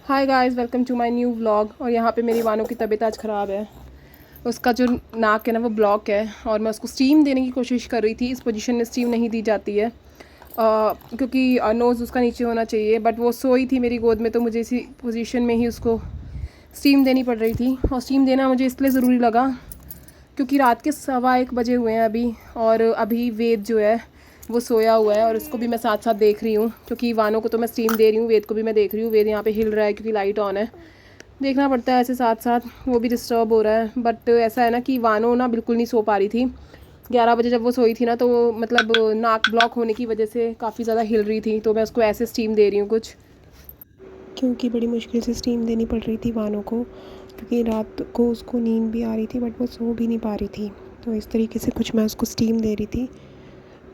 Hi guys, welcome to my new vlog. और यहाँ पे मेरी वानों की तबीयत आज ख़राब है। उसका जो नाक है ना वो ब्लॉक है और मैं उसको स्टीम देने की कोशिश कर रही थी। इस पोजीशन में स्टीम नहीं दी जाती है क्योंकि नोज़ उसका नीचे होना चाहिए, बट वो सोई थी मेरी गोद में तो मुझे इसी पोजीशन में ही उसको स्टीम देनी पड़ रही थी। और स्टीम देना मुझे इसलिए ज़रूरी लगा क्योंकि रात के 1:15 बजे हुए हैं अभी, और अभी वेद जो है वो सोया हुआ है और उसको भी मैं साथ साथ देख रही हूँ क्योंकि वानों को तो मैं स्टीम दे रही हूँ, वेद को भी मैं देख रही हूँ। वेद यहाँ पे हिल रहा है क्योंकि लाइट ऑन है, देखना पड़ता है ऐसे साथ साथ, वो भी डिस्टर्ब हो रहा है। बट ऐसा है ना कि वानों ना बिल्कुल नहीं सो पा रही थी। 11 बजे जब वो सोई थी ना तो वो मतलब नाक ब्लॉक होने की वजह से काफ़ी ज़्यादा हिल रही थी, तो मैं उसको ऐसे स्टीम दे रही हूँ कुछ, क्योंकि बड़ी मुश्किल से स्टीम देनी पड़ रही थी वानों को, क्योंकि रात को उसको नींद भी आ रही थी बट वो सो भी नहीं पा रही थी। तो इस तरीके से कुछ मैं उसको स्टीम दे रही थी।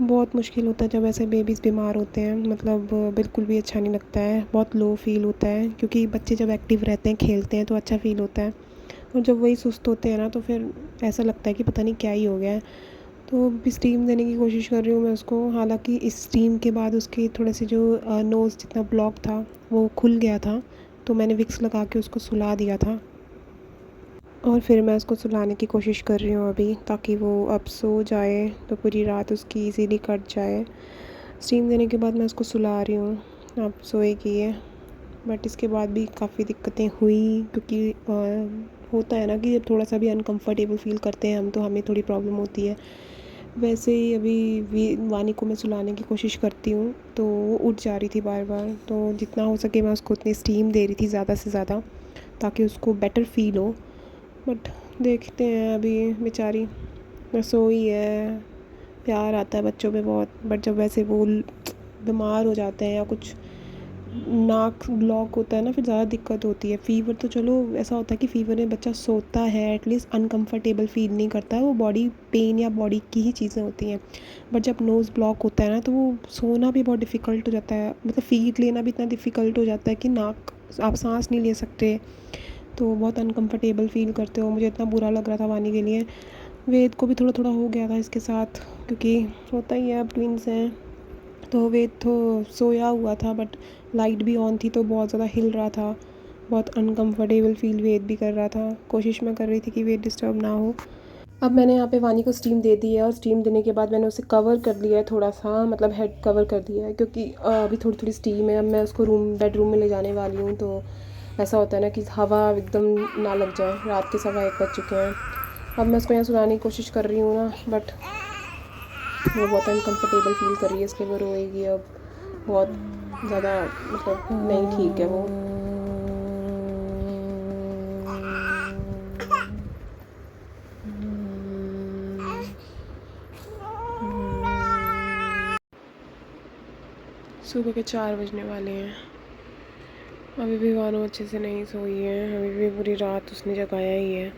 बहुत मुश्किल होता है जब ऐसे बेबीज़ बीमार होते हैं, मतलब बिल्कुल भी अच्छा नहीं लगता है, बहुत लो फील होता है। क्योंकि बच्चे जब एक्टिव रहते हैं, खेलते हैं तो अच्छा फील होता है, और जब वही सुस्त होते हैं ना तो फिर ऐसा लगता है कि पता नहीं क्या ही हो गया है। तो भी स्टीम देने की कोशिश कर रही हूँ मैं उसको। हालांकि इस स्टीम के बाद उसकी थोड़े से जो नोज़ जितना ब्लॉक था वो खुल गया था, तो मैंने विक्स लगा के उसको सुला दिया था। और फिर मैं उसको सुलाने की कोशिश कर रही हूँ अभी, ताकि वो अब सो जाए तो पूरी रात उसकी इजीली कट जाए। स्टीम देने के बाद मैं उसको सुला रही हूँ, अब सोएगी है। बट इसके बाद भी काफ़ी दिक्कतें हुई, क्योंकि होता है ना कि जब थोड़ा सा भी अनकंफर्टेबल फ़ील करते हैं हम तो हमें थोड़ी प्रॉब्लम होती है। वैसे ही अभी वानी को मैं सुलाने की कोशिश करती हूँ तो वो उठ जा रही थी बार बार, तो जितना हो सके मैं उसको उतनी स्टीम दे रही थी ज़्यादा से ज़्यादा, ताकि उसको बेटर फ़ील हो। बट देखते हैं, अभी बेचारी सोई है। प्यार आता है बच्चों पे बहुत, बट जब वैसे वो बीमार हो जाते हैं या कुछ नाक ब्लॉक होता है ना, फिर ज़्यादा दिक्कत होती है। फ़ीवर तो चलो ऐसा होता है कि फ़ीवर में बच्चा सोता है, एटलीस्ट अनकंफर्टेबल फ़ील नहीं करता है, वो बॉडी पेन या बॉडी की ही चीज़ें होती हैं। बट जब नोज़ ब्लॉक होता है ना तो वो सोना भी बहुत डिफ़िकल्ट हो जाता है, मतलब फ़ीड लेना भी इतना डिफ़िकल्ट हो जाता है कि नाक आप सांस नहीं ले सकते, तो बहुत अनकंफर्टेबल फ़ील करते हो। मुझे इतना बुरा लग रहा था वानी के लिए। वेद को भी थोड़ा थोड़ा हो गया था इसके साथ, क्योंकि होता ही है, अब ट्विंस हैं। तो वेद तो सोया हुआ था बट लाइट भी ऑन थी तो बहुत ज़्यादा हिल रहा था, बहुत अनकंफर्टेबल फील वेद भी कर रहा था। कोशिश मैं कर रही थी कि वेद डिस्टर्ब ना हो। अब मैंने यहाँ पे वानी को स्टीम दे दी है और स्टीम देने के बाद मैंने उसे कवर कर लिया है थोड़ा सा, मतलब हेड कवर कर दिया है क्योंकि अभी थोड़ी थोड़ी स्टीम है। अब मैं उसको बेडरूम में ले जाने वाली हूँ, तो ऐसा होता है ना कि हवा एकदम ना लग जाए। रात के 1:15 बज चुके हैं। अब मैं उसको यहाँ सुलाने की कोशिश कर रही हूँ ना, बट वो बहुत अनकम्फर्टेबल फील कर रही है, इसलिए वो रोएगी अब बहुत ज़्यादा, मतलब नहीं ठीक है वो। सुबह के 4 बजने वाले हैं, अभी भी वानो अच्छे से नहीं सोई है। अभी भी पूरी रात उसने जगाया ही है,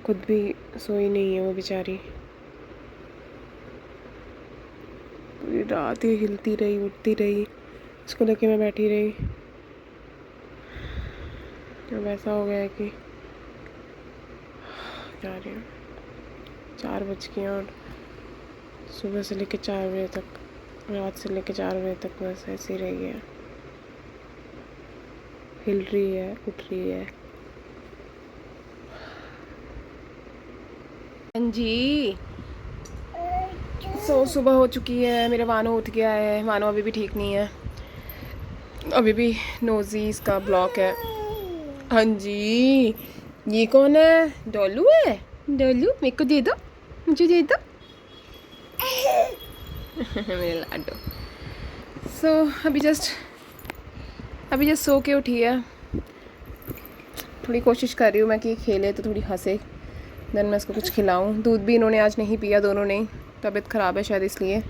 खुद भी सोई नहीं है वो बेचारी। पूरी रात ही हिलती रही, उठती रही, इसको लेके मैं बैठी रही। अब ऐसा हो गया है कि जा रही हूँ, 4 बज गए और सुबह से लेके 4 बजे तक, रात से लेके 4 बजे तक बस ऐसे ही रही है, हिल रही है, उठ रही है। हाँ जी, सुबह हो चुकी है, मेरा वानो उठ गया है। वानो अभी भी ठीक नहीं है, अभी भी नोज़ी इसका ब्लॉक है। हाँ जी, ये कौन है? डोलू है? डोलू मेरे को दे दो, मुझे दे दो। मेरे लाडो। अभी जस्ट सो के उठी है। थोड़ी कोशिश कर रही हूँ मैं कि खेले तो थोड़ी हंसे, देन मैं इसको कुछ खिलाऊँ। दूध भी इन्होंने आज नहीं पिया, दोनों ने, तबीयत ख़राब है शायद इसलिए।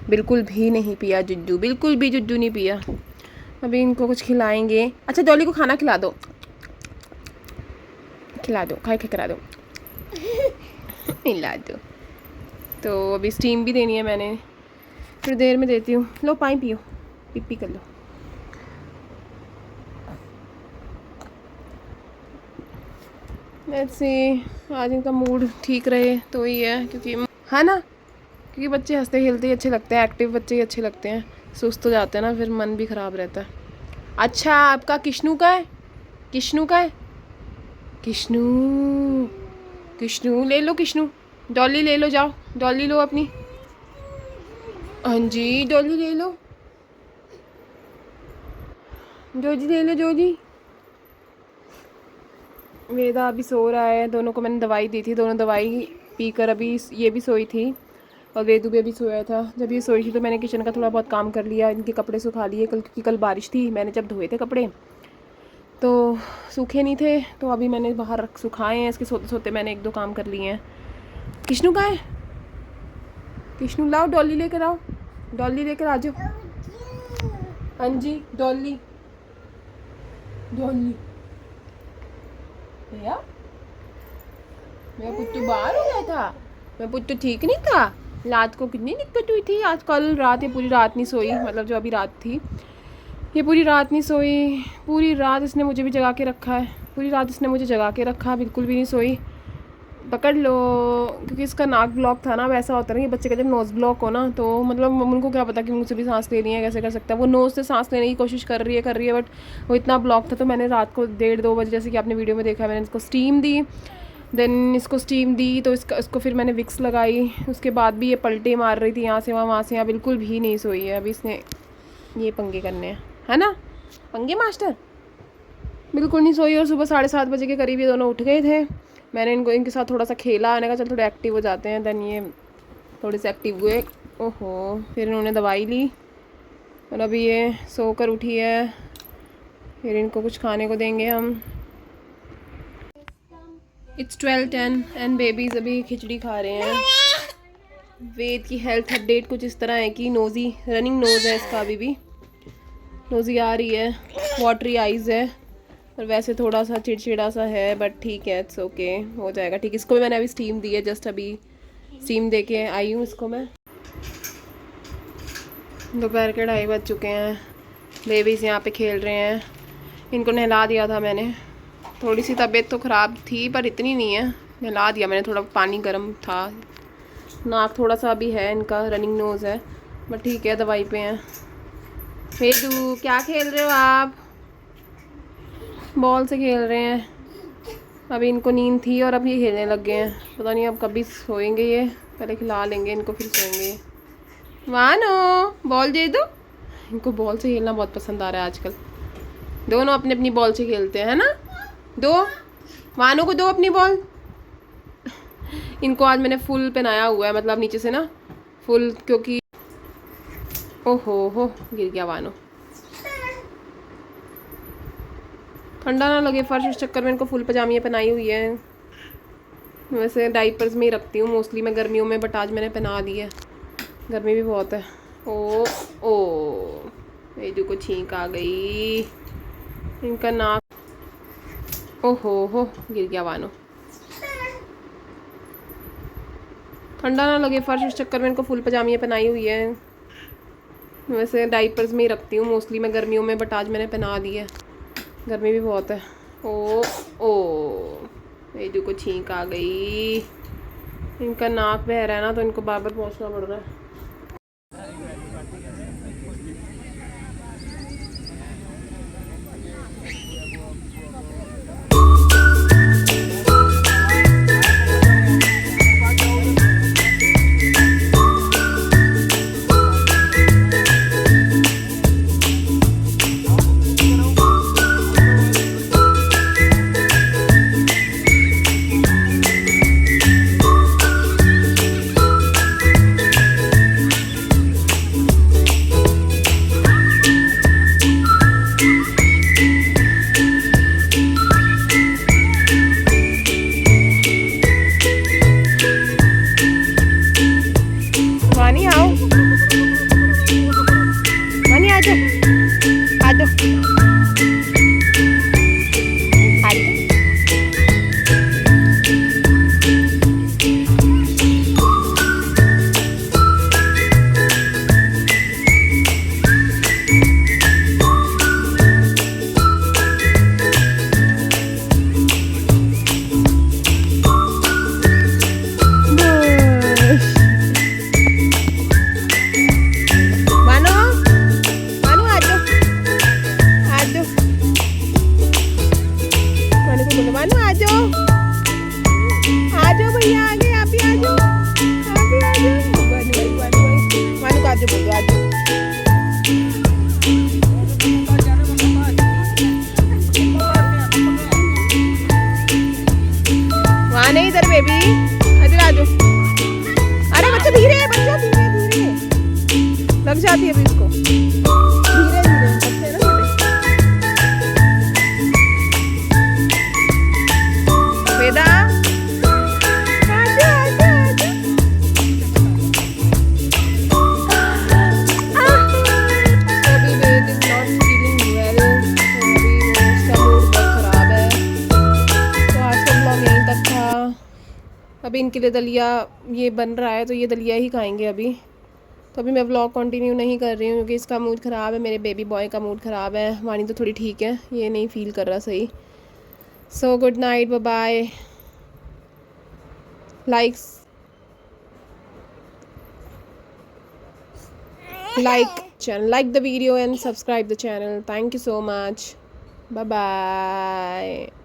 बिल्कुल भी नहीं पिया जुज्जू, बिल्कुल भी जुज्जू नहीं पिया। अभी इनको कुछ खिलाएंगे। अच्छा डॉली को खाना खिला दो, खिला दो, खाए करा दो, खिला दो। तो अभी स्टीम भी देनी है मैंने, फिर देर में देती हूँ। लो पानी पियो, पिप्पी कर लो। ऐसे आज इनका मूड ठीक रहे तो ही है, क्योंकि है ना, क्योंकि बच्चे हंसते खेलते ही अच्छे लगते हैं, एक्टिव बच्चे ही अच्छे लगते हैं। सुस्त हो जाते हैं ना फिर मन भी ख़राब रहता है। अच्छा आपका किश्नू का है? किश्नू का है? किश्नू, किश्नू ले लो, किश्नू डॉली ले लो, जाओ डॉली लो अपनी। हाँ जी डॉली ले लो, जोजी ले लो जोजी। वेदा अभी सो रहा है, दोनों को मैंने दवाई दी थी, दोनों दवाई पीकर अभी ये भी सोई थी और वेदू भी अभी सोया था। जब ये सोई थी तो मैंने किचन का थोड़ा बहुत काम कर लिया, इनके कपड़े सुखा लिए कल, क्योंकि कल बारिश थी। मैंने जब धोए थे कपड़े तो सूखे नहीं थे, तो अभी मैंने बाहर रख सुखाए हैं। इसके सोते सोते मैंने 1-2 काम कर लिए हैं। किश्नू कहाँ है? किश्नू लाओ, डॉली लेकर आओ, डॉली लेकर आ जाओ। हाँ जी डॉली, डॉली भैया। मेरा पुट्टू बाहर हो गया था, मेरा पुट्टू ठीक नहीं था। रात को कितनी दिक्कत हुई थी, आज कल रात ये पूरी रात नहीं सोई, मतलब जो अभी रात थी ये पूरी रात नहीं सोई। पूरी रात इसने मुझे भी जगा के रखा है, पूरी रात इसने मुझे जगा के रखा, बिल्कुल भी नहीं सोई। पकड़ लो, क्योंकि इसका नाक ब्लॉक था ना, वैसा होता है ना कि बच्चे का जब नोज़ ब्लॉक हो ना, तो मतलब उनको क्या पता कि मुँह से भी सांस लेनी है, कैसे कर सकता है। वो नोज़ से सांस लेने की कोशिश कर रही है, बट वो इतना ब्लॉक था। तो मैंने रात को 1:30-2 बजे, जैसे कि आपने वीडियो में देखा, मैंने इसको स्टीम दी। देन इसको स्टीम दी तो इसको फिर मैंने विक्स लगाई। उसके बाद भी ये पलटे मार रही थी, यहाँ से वहाँ, वहाँ से यहाँ, बिल्कुल भी नहीं सोई है। अभी इसने ये पंगे करने हैं, है ना पंगे मास्टर। बिल्कुल नहीं सोई और सुबह 7:30 बजे के करीब ये दोनों उठ गए थे। मैंने इनके साथ थोड़ा सा खेला, मैंने कहा चल थोड़े एक्टिव हो जाते हैं। देन ये थोड़े से एक्टिव हुए। ओहो, फिर इन्होंने दवाई ली और अभी ये सोकर उठी है। फिर इनको कुछ खाने को देंगे हम। इट्स 12:10 एंड बेबीज़ अभी खिचड़ी खा रहे हैं। वेद की हेल्थ अपडेट कुछ इस तरह है कि नोज़ी, रनिंग नोज़ है इसका, अभी भी नोज़ी आ रही है, वाटरी आइज़ है और वैसे थोड़ा सा चिड़चिड़ा सा है, बट ठीक है, इट्स ओके, हो जाएगा ठीक। इसको भी मैंने अभी स्टीम दी है, जस्ट अभी स्टीम दे के आई हूँ इसको मैं। दोपहर के 2:30 बज चुके हैं। बेबीज़ यहाँ पे खेल रहे हैं, इनको नहला दिया था मैंने। थोड़ी सी तबीयत तो ख़राब थी पर इतनी नहीं है, नहला दिया मैंने, थोड़ा पानी गर्म था। नाक थोड़ा सा अभी है इनका, रनिंग नोज़ है, बट ठीक है, दवाई पे हैं। वेदू क्या खेल रहे हो आप? बॉल से खेल रहे हैं। अभी इनको नींद थी और अब ये खेलने लग गए हैं। पता नहीं अब कभी सोएंगे ये, पहले खिला लेंगे इनको फिर सोएंगे। वानो बॉल दे दो, इनको बॉल से खेलना बहुत पसंद आ रहा है आजकल। दोनों अपनी अपनी बॉल से खेलते हैं, है ना। दो, वानो को दो अपनी बॉल। इनको आज मैंने फुल पहनाया हुआ है, मतलब नीचे से ना फुल, क्योंकि ओहो हो गिर गया वानो। ठंडा ना लगे फर्श, इस चक्कर में इनको फुल पजामियाँ पहनाई हुई है। वैसे डाइपर्स में ही रखती हूँ मोस्टली मैं गर्मियों में, बट आज मैंने पहना दी है, गर्मी भी बहुत है। ओ ओ वेदू को छींक आ गई, इनका नाक, ओहो हो गिर गया वानो। ठंडा ना लगे फर्श, इस चक्कर में इनको फुल पजामियाँ पहनाई हुई है। वैसे डाइपर्स में ही रखती हूँ मोस्टली मैं गर्मियों में, बट आज मैंने पहना दी है, गर्मी भी बहुत है। ओ ओ वेदू को छींक आ गई, इनका नाक बह रहा है ना, तो इनको बार बार पहुँचना पड़ रहा है। को बोलो वानू आ जाओ भैया आगे, आप भी आ जाओ, आप भी आ जाओ। वानू को आ जाओ बोलो, आ जाओ। वहाँ नहीं, इधर बेबी, इधर आ जाओ। अरे बच्चा धीरे है, बच्चा धीरे धीरे लग जाती है अभी इसको, धीरे धीरे बच्चे ना छोटे। वेदा आजा आजा आजा। अभी वेद इज नॉट फीलिंग वेल, अभी उसका मूड बहुत खराब है, तो आज का ब्लॉग यहीं तक था। अभी इनके लिए दलिया ये बन रहा है, तो ये दलिया ही खाएंगे अभी। तो अभी मैं व्लॉग कंटिन्यू नहीं कर रही हूँ क्योंकि इसका मूड ख़राब है, मेरे बेबी बॉय का मूड ख़राब है। वानी तो थोड़ी ठीक है, ये नहीं फील कर रहा सही। So good night, bye bye. like the video and subscribe the channel. Thank you so much. Bye bye.